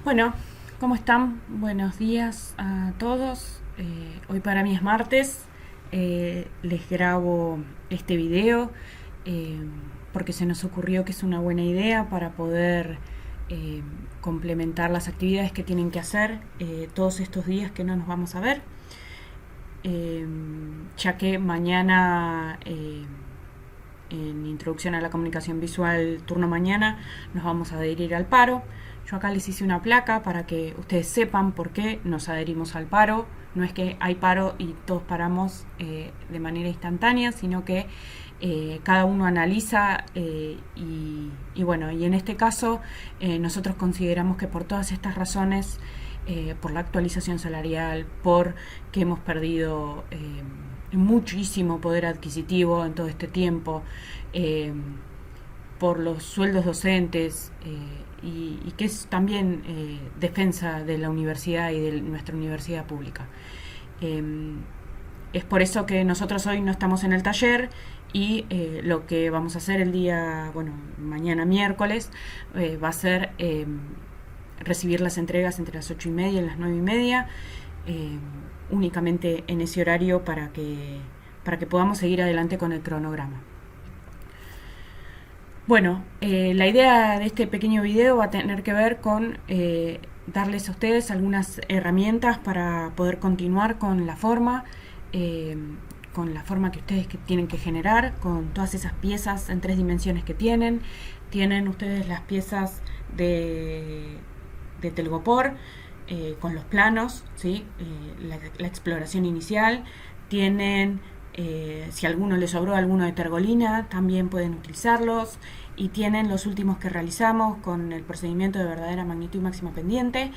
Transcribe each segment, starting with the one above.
Bueno, ¿cómo están? Buenos días a todos. Hoy para mí es martes. Les grabo este video eh, porque se nos ocurrió que es una buena idea para poder eh, complementar las actividades que tienen que hacer todos estos días que no nos vamos a ver. Ya que mañana en Introducción a la Comunicación Visual, turno mañana, nos vamos a adherir al paro. Yo acá les hice una placa para que ustedes sepan por qué nos adherimos al paro. No es que hay paro y todos paramos de manera instantánea, sino que cada uno analiza y bueno, y en este caso nosotros consideramos que por todas estas razones, por la actualización salarial, por que hemos perdido muchísimo poder adquisitivo en todo este tiempo, por los sueldos docentes y que es también defensa de la universidad y de nuestra universidad pública. Es por eso que nosotros hoy no estamos en el taller y lo que vamos a hacer el día, bueno, mañana miércoles, va a ser recibir las entregas entre las 8:30 y las 9:30, únicamente en ese horario para que podamos seguir adelante con el cronograma. Bueno, la idea de este pequeño video va a tener que ver con darles a ustedes algunas herramientas para poder continuar con la forma que ustedes tienen que generar, con todas esas piezas en 3 dimensiones que tienen. Tienen ustedes las piezas de Telgopor con los planos, ¿sí? La exploración inicial. Tienen, si a alguno les sobró alguno de Tergolina, también pueden utilizarlos. Y tienen los últimos que realizamos con el procedimiento de verdadera magnitud y máxima pendiente.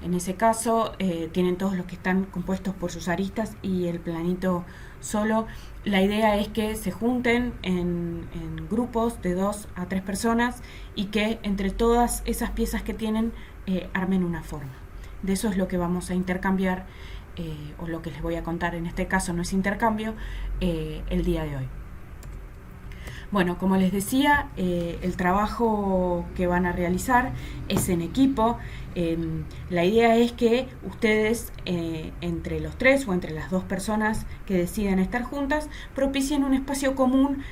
En ese caso tienen todos los que están compuestos por sus aristas y el planito solo. La idea es que se junten en grupos de 2 a 3 personas y que entre todas esas piezas que tienen armen una forma. De eso es lo que vamos a intercambiar, o lo que les voy a contar. En este caso no es intercambio, el día de hoy. Bueno, como les decía, el trabajo que van a realizar es en equipo. La idea es que ustedes, entre los 3 o entre las 2 personas que decidan estar juntas, propicien un espacio común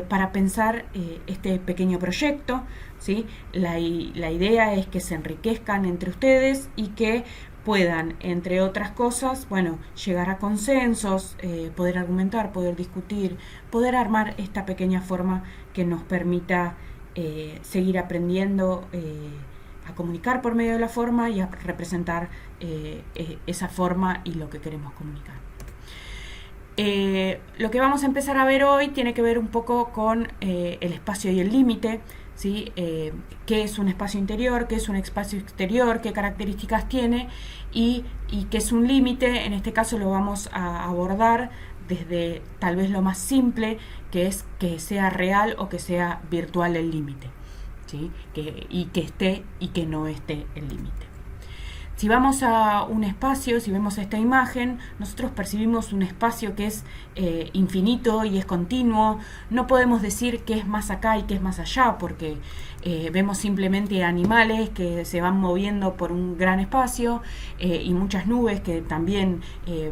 para pensar este pequeño proyecto, ¿sí? La idea es que se enriquezcan entre ustedes y que puedan, entre otras cosas, bueno, llegar a consensos, poder argumentar, poder discutir, poder armar esta pequeña forma que nos permita seguir aprendiendo a comunicar por medio de la forma y a representar esa forma y lo que queremos comunicar. Lo que vamos a empezar a ver hoy tiene que ver un poco con el espacio y el límite, ¿sí? Qué es un espacio interior, qué es un espacio exterior, qué características tiene y qué es un límite. En este caso lo vamos a abordar desde tal vez lo más simple, que es que sea real o que sea virtual el límite, ¿sí? Y que esté y que no esté el límite. Si vamos a un espacio, si vemos esta imagen, nosotros percibimos un espacio que es infinito y es continuo. No podemos decir qué es más acá y qué es más allá, porque vemos simplemente animales que se van moviendo por un gran espacio y muchas nubes que también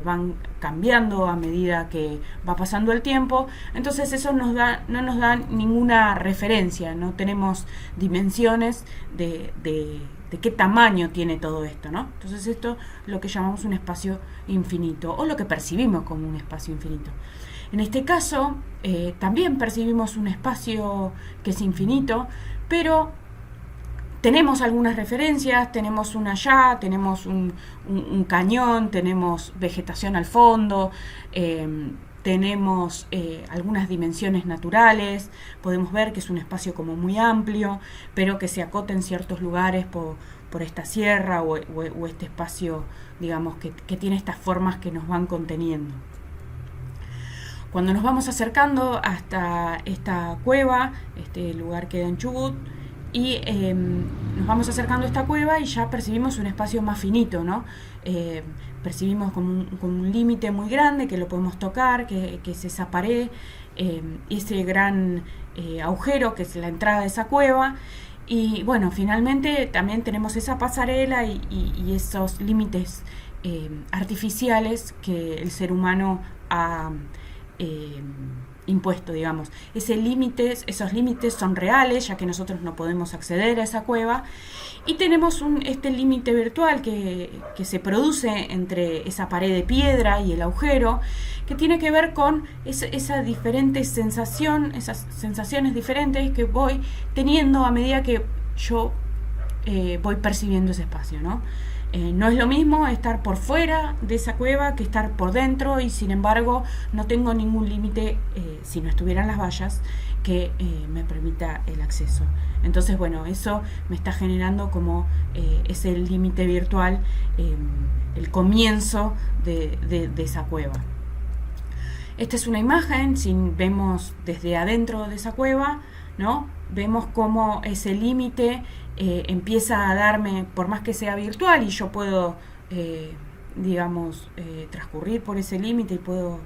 van cambiando a medida que va pasando el tiempo. Entonces eso no nos da ninguna referencia, no tenemos dimensiones de qué tamaño tiene todo esto, ¿no? Entonces esto es lo que llamamos un espacio infinito, o lo que percibimos como un espacio infinito. En este caso también percibimos un espacio que es infinito, pero tenemos algunas referencias, tenemos un allá, tenemos un cañón, tenemos vegetación al fondo, tenemos algunas dimensiones naturales. Podemos ver que es un espacio como muy amplio, pero que se acota en ciertos lugares por esta sierra o este espacio, digamos, que tiene estas formas que nos van conteniendo. Cuando nos vamos acercando hasta esta cueva, este lugar queda en Chubut, y nos vamos acercando a esta cueva y ya percibimos un espacio más finito, ¿no? Percibimos como un límite muy grande que lo podemos tocar, que es esa pared, ese gran agujero que es la entrada de esa cueva, Y bueno, finalmente también tenemos esa pasarela y esos límites artificiales que el ser humano ha eh, impuesto, digamos. Esos límites son reales, ya que nosotros no podemos acceder a esa cueva. Y tenemos este límite virtual que se produce entre esa pared de piedra y el agujero, que tiene que ver con esa diferente sensación, esas sensaciones diferentes que voy teniendo a medida que yo voy percibiendo ese espacio, ¿no? No es lo mismo estar por fuera de esa cueva que estar por dentro, y sin embargo no tengo ningún límite, si no estuvieran las vallas, que me permita el acceso. Entonces, bueno, eso me está generando como ese límite virtual, el comienzo de esa cueva. Esta es una imagen, si vemos desde adentro de esa cueva, ¿no? Vemos cómo ese límite empieza a darme, por más que sea virtual, y yo puedo, transcurrir por ese límite y puedo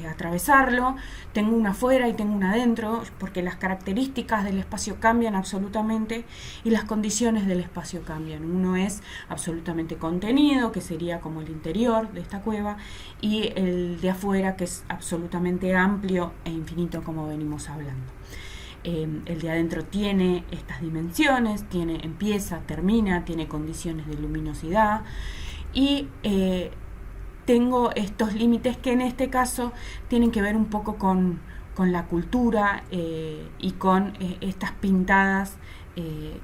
atravesarlo. Tengo una afuera y tengo una adentro, porque las características del espacio cambian absolutamente y las condiciones del espacio cambian. Uno es absolutamente contenido, que sería como el interior de esta cueva, y el de afuera, que es absolutamente amplio e infinito, como venimos hablando. El de adentro tiene estas dimensiones, empieza, termina, tiene condiciones de luminosidad, y tengo estos límites que en este caso tienen que ver un poco con la cultura y con estas pintadas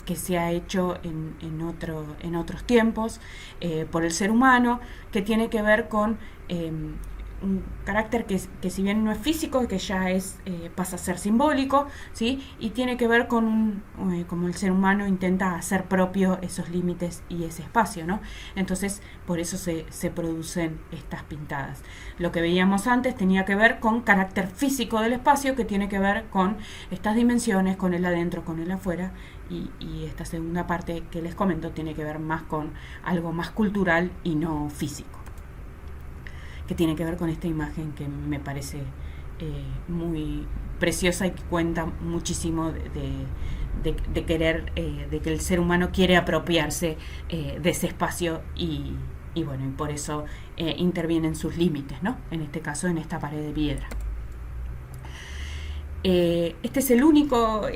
que se ha hecho en otros tiempos por el ser humano, que tiene que ver con un carácter que si bien no es físico, que ya pasa a ser simbólico, ¿sí? Y tiene que ver con como el ser humano intenta hacer propio esos límites y ese espacio, ¿no? Entonces, por eso se producen estas pintadas. Lo que veíamos antes tenía que ver con carácter físico del espacio, que tiene que ver con estas dimensiones, con el adentro, con el afuera, y esta segunda parte que les comento tiene que ver más con algo más cultural y no físico, que tiene que ver con esta imagen que me parece muy preciosa y que cuenta muchísimo de querer, de que el ser humano quiere apropiarse de ese espacio, y bueno, y por eso intervienen sus límites, ¿no? En este caso, en esta pared de piedra. Este es el único,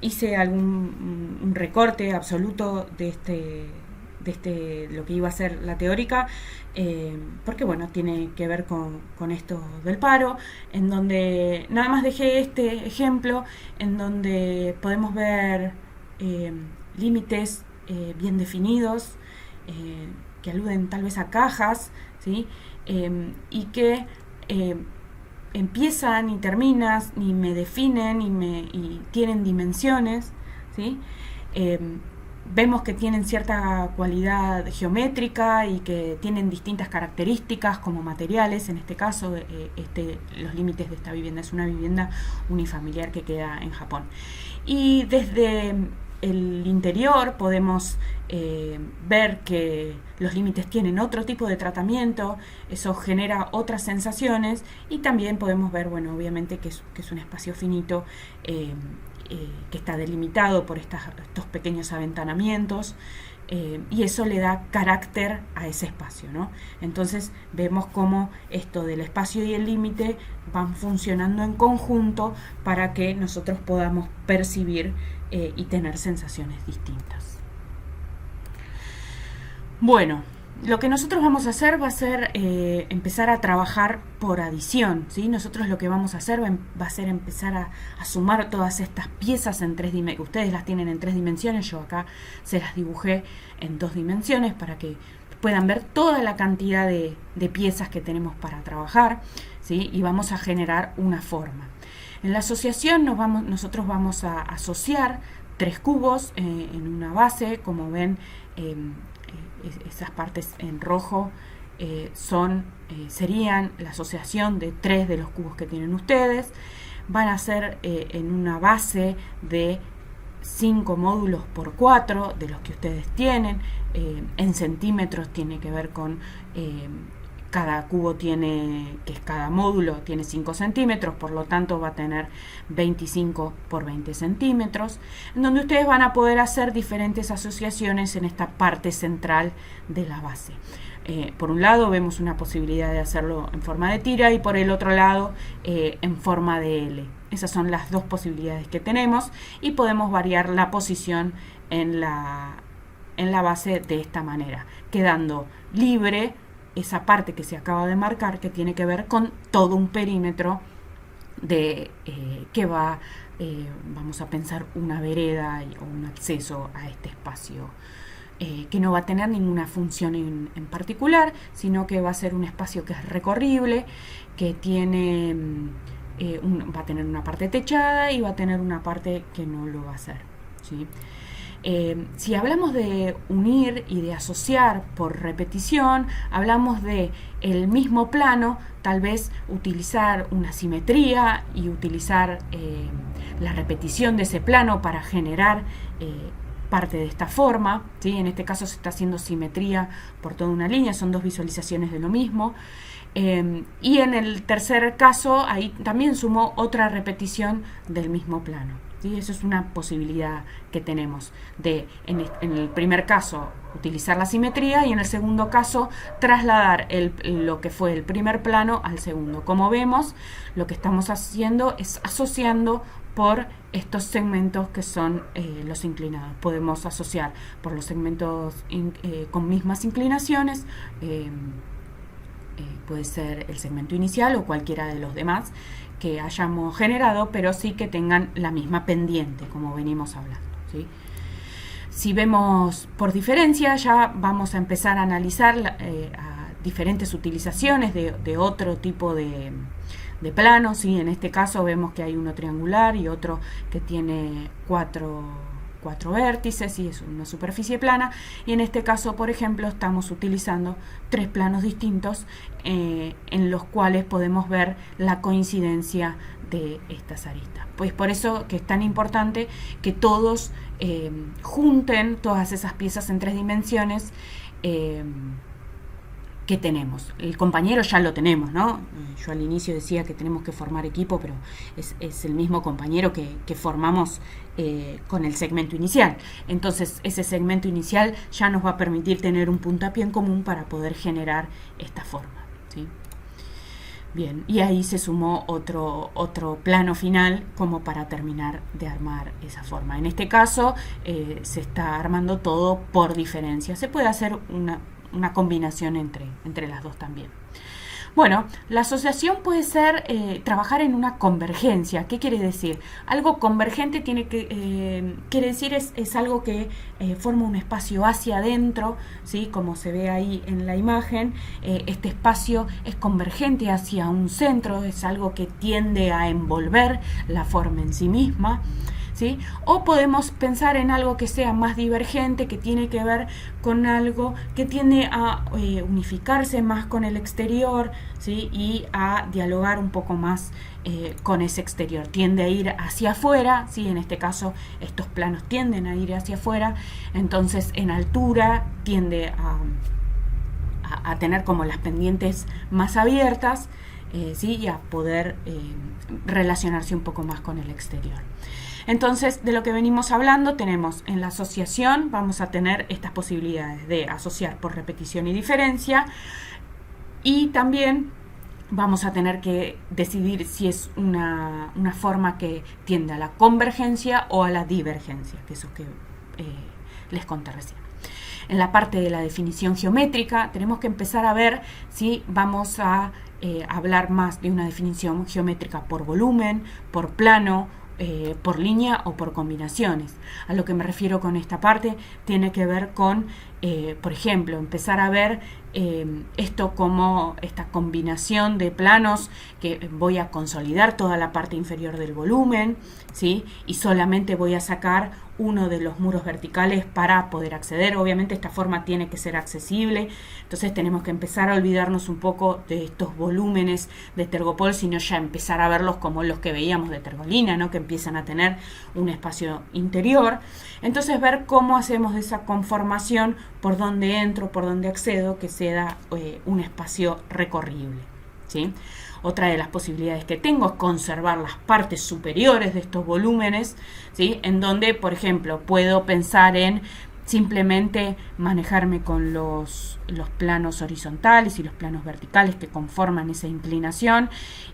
hice un recorte absoluto de lo que iba a ser la teórica, porque bueno, tiene que ver con esto del paro, en donde nada más dejé este ejemplo, en donde podemos ver límites bien definidos, que aluden tal vez a cajas, ¿sí? Y que empiezan y terminan y me definen y tienen dimensiones, ¿sí? Vemos que tienen cierta cualidad geométrica y que tienen distintas características como materiales. En este caso, los límites de esta vivienda es una vivienda unifamiliar que queda en Japón. Y desde el interior podemos ver que los límites tienen otro tipo de tratamiento, eso genera otras sensaciones, y también podemos ver, bueno, obviamente que es un espacio finito, que está delimitado por estos pequeños aventanamientos, y eso le da carácter a ese espacio, ¿no? Entonces vemos cómo esto del espacio y el límite van funcionando en conjunto para que nosotros podamos percibir y tener sensaciones distintas. Bueno, lo que nosotros vamos a hacer va a ser empezar a trabajar por adición, ¿sí? Nosotros lo que vamos a hacer va a ser empezar a sumar todas estas piezas en 3 dimensiones. Ustedes las tienen en 3 dimensiones, yo acá se las dibujé en 2 dimensiones para que puedan ver toda la cantidad de piezas que tenemos para trabajar, ¿sí? Y vamos a generar una forma. En la asociación nosotros vamos a asociar 3 cubos en una base. Como ven, esas partes en rojo serían la asociación de 3 de los cubos que tienen ustedes. Van a ser en una base de 5 módulos por 4 de los que ustedes tienen. En centímetros tiene que ver con cada cubo cada módulo tiene 5 centímetros, por lo tanto va a tener 25 por 20 centímetros, en donde ustedes van a poder hacer diferentes asociaciones en esta parte central de la base. Por un lado vemos una posibilidad de hacerlo en forma de tira y por el otro lado en forma de L. Esas son las dos posibilidades que tenemos y podemos variar la posición en la base de esta manera, quedando libre esa parte que se acaba de marcar, que tiene que ver con todo un perímetro que va, vamos a pensar, una vereda o un acceso a este espacio, que no va a tener ninguna función en particular, sino que va a ser un espacio que es recorrible, que tiene, va a tener una parte techada y va a tener una parte que no lo va a hacer, ¿sí? Si hablamos de unir y de asociar por repetición, hablamos de el mismo plano, tal vez utilizar una simetría y utilizar la repetición de ese plano para generar parte de esta forma, ¿sí? En este caso se está haciendo simetría por toda una línea, son dos visualizaciones de lo mismo. Y en el tercer caso, ahí también sumó otra repetición del mismo plano, ¿sí? Eso es una posibilidad que tenemos de, en el primer caso, utilizar la simetría y en el segundo caso, trasladar lo que fue el primer plano al segundo. Como vemos, lo que estamos haciendo es asociando por estos segmentos que son los inclinados. Podemos asociar por los segmentos con mismas inclinaciones, puede ser el segmento inicial o cualquiera de los demás que hayamos generado, pero sí que tengan la misma pendiente, como venimos hablando, ¿sí? Si vemos por diferencia, ya vamos a empezar a analizar a diferentes utilizaciones de otro tipo de planos, ¿sí? En este caso vemos que hay uno triangular y otro que tiene cuatro vértices y es una superficie plana, y en este caso, por ejemplo, estamos utilizando 3 planos distintos en los cuales podemos ver la coincidencia de estas aristas. Pues por eso que es tan importante que todos junten todas esas piezas en 3 dimensiones que tenemos. El compañero ya lo tenemos, ¿no? Yo al inicio decía que tenemos que formar equipo, pero es el mismo compañero que formamos con el segmento inicial. Entonces ese segmento inicial ya nos va a permitir tener un puntapié en común para poder generar esta forma, ¿sí? Bien, y ahí se sumó otro plano final como para terminar de armar esa forma. En este caso se está armando todo por diferencia. Se puede hacer una combinación entre las dos también. Bueno, la asociación puede ser trabajar en una convergencia. ¿Qué quiere decir? Algo convergente quiere decir es algo que forma un espacio hacia adentro, ¿sí? Como se ve ahí en la imagen, este espacio es convergente hacia un centro, es algo que tiende a envolver la forma en sí misma, ¿sí? O podemos pensar en algo que sea más divergente, que tiene que ver con algo que tiende a unificarse más con el exterior, ¿sí? Y a dialogar un poco más con ese exterior. Tiende a ir hacia afuera, ¿sí? En este caso estos planos tienden a ir hacia afuera, entonces en altura tiende a tener como las pendientes más abiertas, ¿sí? Y a poder relacionarse un poco más con el exterior. Entonces, de lo que venimos hablando, tenemos en la asociación, vamos a tener estas posibilidades de asociar por repetición y diferencia, y también vamos a tener que decidir si es una forma que tiende a la convergencia o a la divergencia, que es eso que les conté recién. En la parte de la definición geométrica, tenemos que empezar a ver si vamos a hablar más de una definición geométrica por volumen, por plano, por línea o por combinaciones. A lo que me refiero con esta parte tiene que ver con, por ejemplo, empezar a ver esto como esta combinación de planos que voy a consolidar toda la parte inferior del volumen, ¿sí? Y solamente voy a sacar uno de los muros verticales para poder acceder. Obviamente esta forma tiene que ser accesible, entonces tenemos que empezar a olvidarnos un poco de estos volúmenes de Tergopol, sino ya empezar a verlos como los que veíamos de Tergolina, ¿no? Que empiezan a tener un espacio interior. Entonces ver cómo hacemos esa conformación, por dónde entro, por dónde accedo, que sea un espacio recorrible, ¿sí? Otra de las posibilidades que tengo es conservar las partes superiores de estos volúmenes, ¿sí? En donde, por ejemplo, puedo pensar en simplemente manejarme con los planos horizontales y los planos verticales que conforman esa inclinación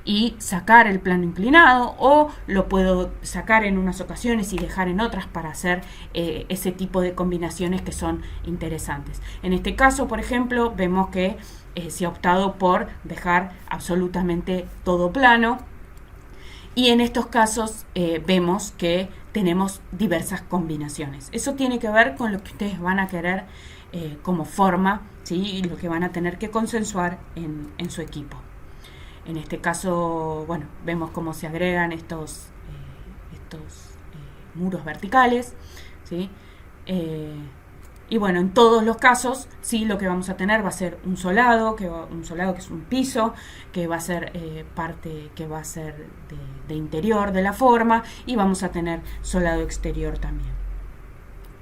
y sacar el plano inclinado, o lo puedo sacar en unas ocasiones y dejar en otras para hacer ese tipo de combinaciones que son interesantes. En este caso, por ejemplo, vemos que se ha optado por dejar absolutamente todo plano, y en estos casos vemos que tenemos diversas combinaciones. Eso tiene que ver con lo que ustedes van a querer como forma, ¿sí? Y lo que van a tener que consensuar en su equipo. En este caso, bueno, vemos cómo se agregan estos muros verticales, ¿sí? Y bueno, en todos los casos, sí, lo que vamos a tener va a ser un solado que es un piso, que va a ser parte que va a ser de interior de la forma, y vamos a tener solado exterior también,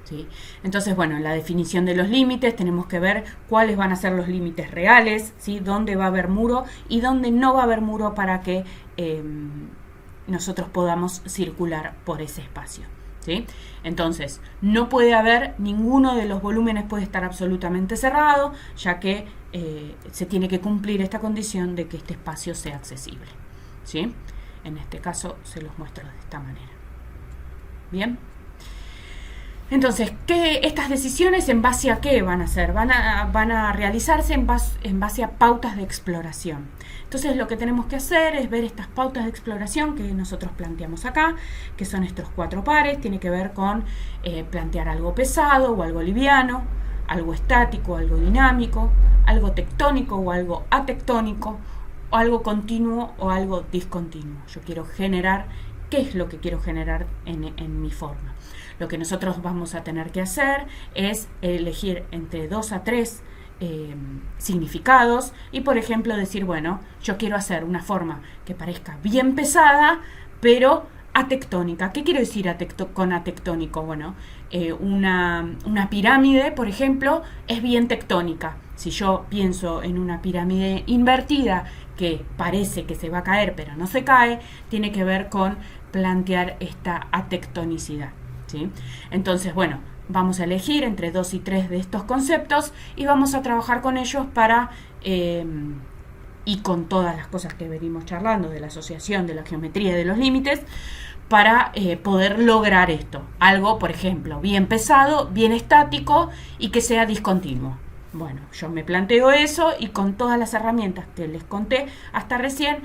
¿sí? Entonces, bueno, en la definición de los límites tenemos que ver cuáles van a ser los límites reales, ¿sí? Dónde va a haber muro y dónde no va a haber muro para que nosotros podamos circular por ese espacio, ¿sí? Entonces, no puede haber, ninguno de los volúmenes puede estar absolutamente cerrado, ya que se tiene que cumplir esta condición de que este espacio sea accesible, ¿sí? En este caso se los muestro de esta manera. Bien. Entonces, estas decisiones en base a qué van a ser? Van a realizarse en base a pautas de exploración. Entonces, lo que tenemos que hacer es ver estas pautas de exploración que nosotros planteamos acá, que son estos 4 pares. Tiene que ver con plantear algo pesado o algo liviano, algo estático, algo dinámico, algo tectónico o algo atectónico, o algo continuo o algo discontinuo. Yo quiero generar, ¿qué es lo que quiero generar en mi forma? Lo que nosotros vamos a tener que hacer es elegir entre 2 a 3 significados y, por ejemplo, decir, bueno, yo quiero hacer una forma que parezca bien pesada, pero atectónica. ¿Qué quiero decir con atectónico? Bueno, una pirámide, por ejemplo, es bien tectónica. Si yo pienso en una pirámide invertida que parece que se va a caer, pero no se cae, tiene que ver con plantear esta atectonicidad, ¿sí? Entonces, bueno, vamos a elegir entre 2 y 3 de estos conceptos y vamos a trabajar con ellos para, y con todas las cosas que venimos charlando de la asociación, de la geometría y de los límites, para poder lograr esto. Algo, por ejemplo, bien pesado, bien estático y que sea discontinuo. Bueno, yo me planteo eso y con todas las herramientas que les conté hasta recién,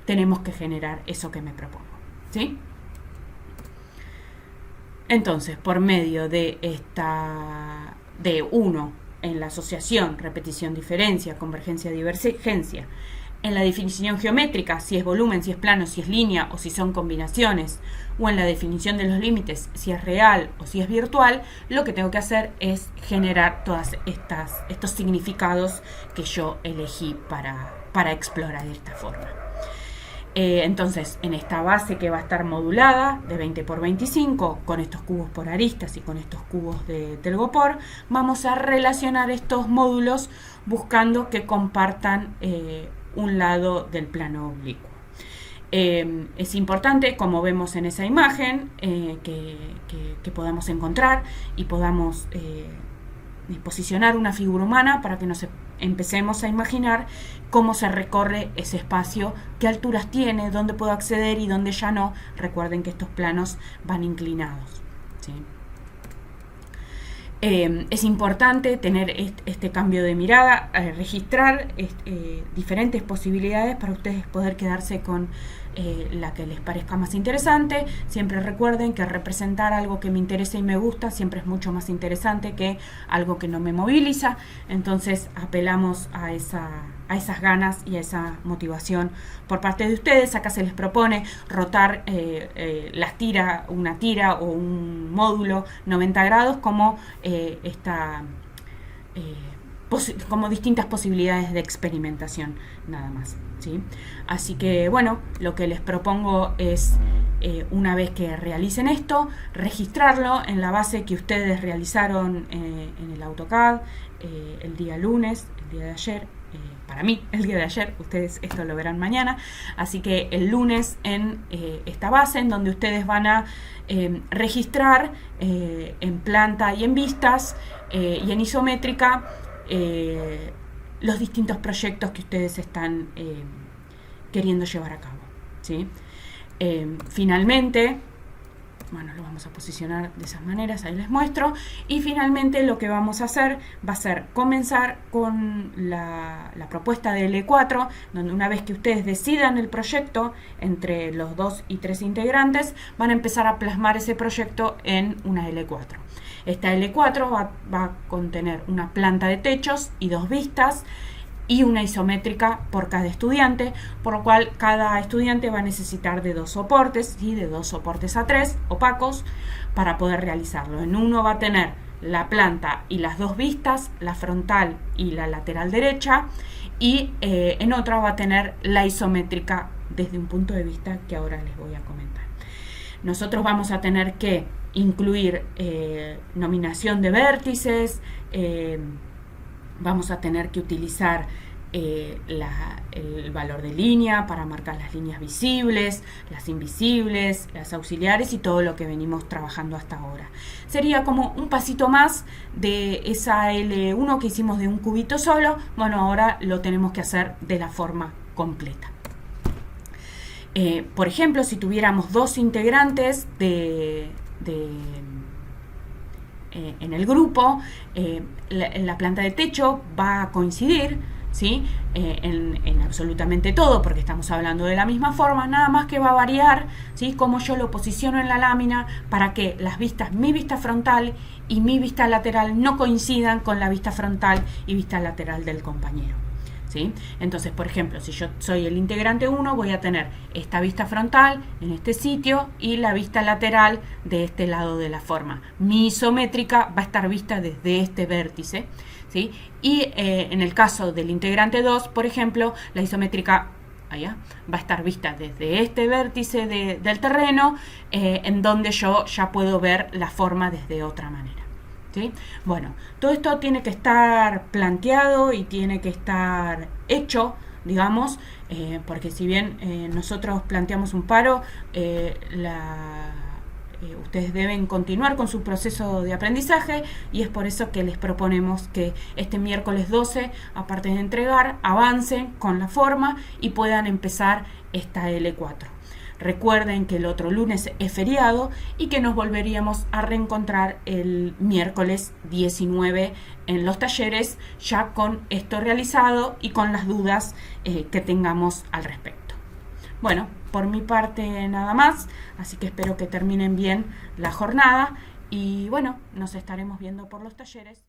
tenemos que generar eso que me propongo, ¿sí? Entonces, por medio de uno, en la asociación, repetición, diferencia, convergencia, divergencia, en la definición geométrica, si es volumen, si es plano, si es línea o si son combinaciones, o en la definición de los límites, si es real o si es virtual, lo que tengo que hacer es generar todos estos significados que yo elegí para explorar de esta forma. Entonces, en esta base que va a estar modulada de 20 por 25, con estos cubos por aristas y con estos cubos de telgopor, vamos a relacionar estos módulos buscando que compartan un lado del plano oblicuo. Es importante, como vemos en esa imagen, que podamos encontrar y podamos posicionar una figura humana para que nos empecemos a imaginar cómo se recorre ese espacio, qué alturas tiene, dónde puedo acceder y dónde ya no. Recuerden que estos planos van inclinados, ¿sí? Es importante tener este cambio de mirada, registrar diferentes posibilidades para ustedes poder quedarse con la que les parezca más interesante. Siempre recuerden que representar algo que me interesa y me gusta siempre es mucho más interesante que algo que no me moviliza. Entonces apelamos a esa a esas ganas y a esa motivación por parte de ustedes. Acá se les propone rotar una tira o un módulo 90 grados como como distintas posibilidades de experimentación, nada más, ¿sí? Así que bueno, lo que les propongo es, una vez que realicen esto, registrarlo en la base que ustedes realizaron en el AutoCAD el día lunes, el día de ayer. Para mí, el día de ayer, ustedes esto lo verán mañana, así que el lunes en esta base en donde ustedes van a registrar en planta y en vistas y en isométrica los distintos proyectos que ustedes están queriendo llevar a cabo, ¿sí? Finalmente, bueno, lo vamos a posicionar de esas maneras, ahí les muestro, y finalmente lo que vamos a hacer va a ser comenzar con la propuesta de L4, donde una vez que ustedes decidan el proyecto entre los 2 y 3 integrantes, van a empezar a plasmar ese proyecto en una L4. Esta L4 va a contener una planta de techos y 2 vistas, y una isométrica por cada estudiante, por lo cual cada estudiante va a necesitar de 2 soportes, ¿sí? De 2 soportes A3 opacos para poder realizarlo. En uno va a tener la planta y las 2 vistas, la frontal y la lateral derecha, y en otra va a tener la isométrica desde un punto de vista que ahora les voy a comentar. Nosotros vamos a tener que incluir nominación de vértices, vamos a tener que utilizar el valor de línea para marcar las líneas visibles, las invisibles, las auxiliares y todo lo que venimos trabajando hasta ahora. Sería como un pasito más de esa L1 que hicimos de un cubito solo. Bueno, ahora lo tenemos que hacer de la forma completa. Por ejemplo, si tuviéramos 2 integrantes en el grupo, la planta de techo va a coincidir, ¿sí? En absolutamente todo, porque estamos hablando de la misma forma, nada más que va a variar, ¿sí? Cómo yo lo posiciono en la lámina para que las vistas, mi vista frontal y mi vista lateral, no coincidan con la vista frontal y vista lateral del compañero, ¿sí? Entonces, por ejemplo, si yo soy el integrante 1, voy a tener esta vista frontal en este sitio y la vista lateral de este lado de la forma. Mi isométrica va a estar vista desde este vértice, ¿sí? Y en el caso del integrante 2, por ejemplo, la isométrica allá va a estar vista desde este vértice del terreno, en donde yo ya puedo ver la forma desde otra manera, ¿sí? Bueno, todo esto tiene que estar planteado y tiene que estar hecho, digamos, porque si bien nosotros planteamos un paro, ustedes deben continuar con su proceso de aprendizaje, y es por eso que les proponemos que este miércoles 12, aparte de entregar, avancen con la forma y puedan empezar esta L4. Recuerden que el otro lunes es feriado y que nos volveríamos a reencontrar el miércoles 19 en los talleres, ya con esto realizado y con las dudas que tengamos al respecto. Bueno, por mi parte nada más, así que espero que terminen bien la jornada y bueno, nos estaremos viendo por los talleres.